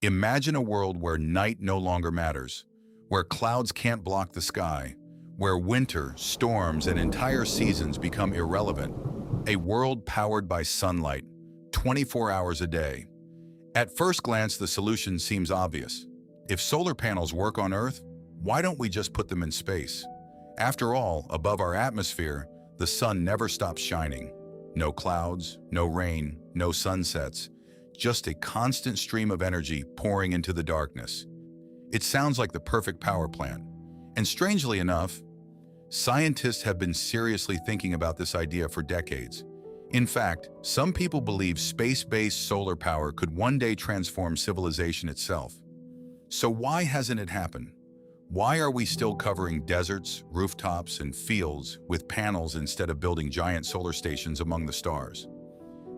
Imagine a world where night no longer matters, where clouds can't block the sky, where winter, storms, and entire seasons become irrelevant. A world powered by sunlight, 24 hours a day. At first glance, the solution seems obvious. If solar panels work on Earth, why don't we just put them in space? After all, above our atmosphere, the sun never stops shining. No clouds, no rain, no sunsets, just a constant stream of energy pouring into the darkness. It sounds like the perfect power plant. And strangely enough, scientists have been seriously thinking about this idea for decades. In fact, some people believe space-based solar power could one day transform civilization itself. So why hasn't it happened? Why are we still covering deserts, rooftops, and fields with panels instead of building giant solar stations among the stars?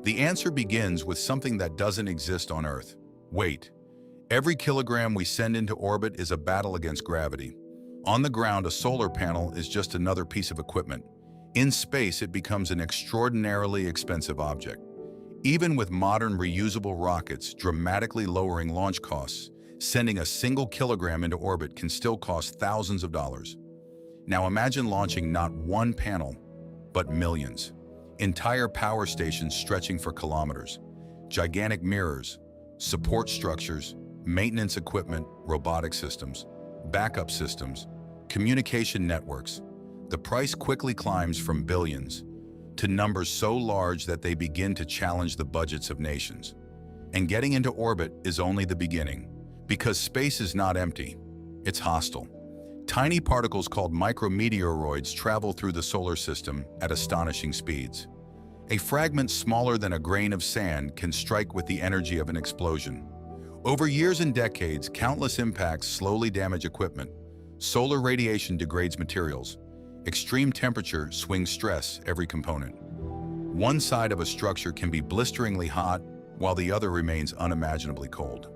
The answer begins with something that doesn't exist on Earth: weight. Every kilogram we send into orbit is a battle against gravity. On the ground, a solar panel is just another piece of equipment. In space, it becomes an extraordinarily expensive object. Even with modern reusable rockets dramatically lowering launch costs, sending a single kilogram into orbit can still cost thousands of dollars. Now imagine launching not one panel, but millions. Entire power stations stretching for kilometers. Gigantic mirrors, support structures, maintenance equipment, robotic systems, backup systems, communication networks. The price quickly climbs from billions to numbers so large that they begin to challenge the budgets of nations. And getting into orbit is only the beginning, because space is not empty, it's hostile. Tiny particles called micrometeoroids travel through the solar system at astonishing speeds. A fragment smaller than a grain of sand can strike with the energy of an explosion. Over years and decades, countless impacts slowly damage equipment. Solar radiation degrades materials. Extreme temperature swings stress every component. One side of a structure can be blisteringly hot, while the other remains unimaginably cold.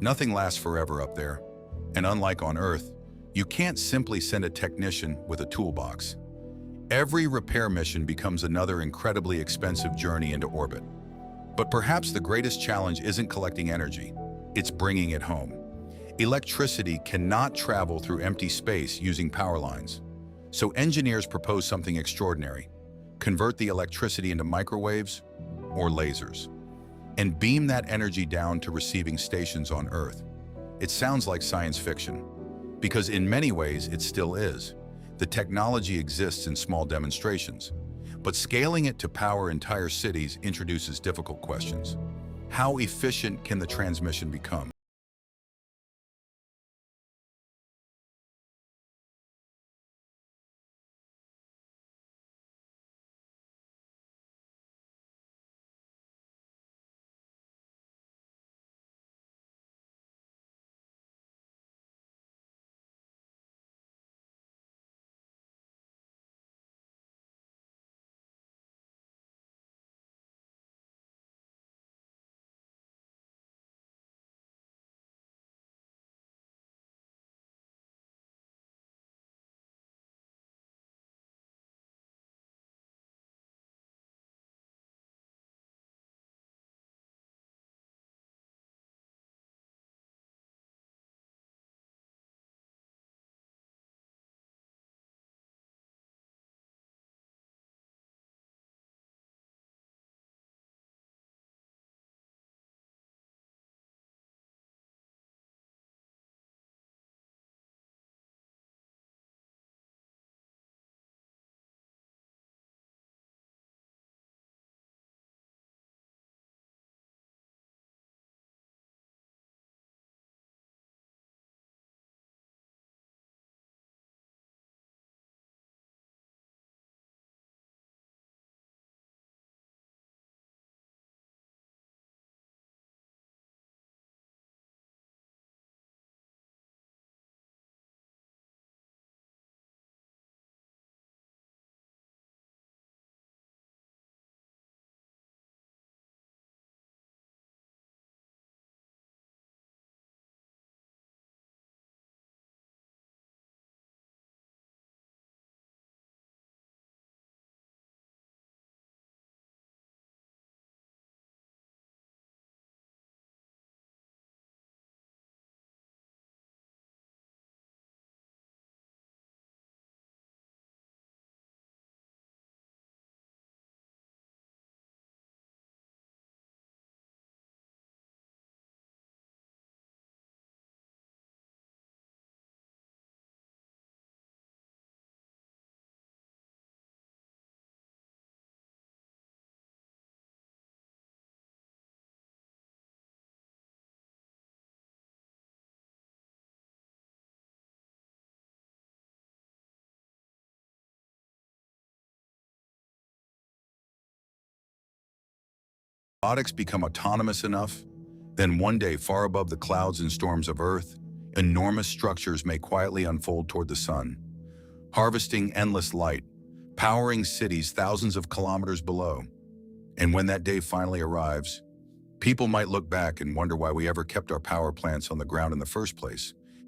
Nothing lasts forever up there, and unlike on Earth, you can't simply send a technician with a toolbox. Every repair mission becomes another incredibly expensive journey into orbit. But perhaps the greatest challenge isn't collecting energy, it's bringing it home. Electricity cannot travel through empty space using power lines. So engineers propose something extraordinary: convert the electricity into microwaves or lasers, and beam that energy down to receiving stations on Earth. It sounds like science fiction, because in many ways it still is. The technology exists in small demonstrations, but scaling it to power entire cities introduces difficult questions. How efficient can the transmission become? robotics become autonomous enough, then one day far above the clouds and storms of Earth, enormous structures may quietly unfold toward the sun, harvesting endless light, powering cities thousands of kilometers below. And when that day finally arrives, people might look back and wonder why we ever kept our power plants on the ground in the first place.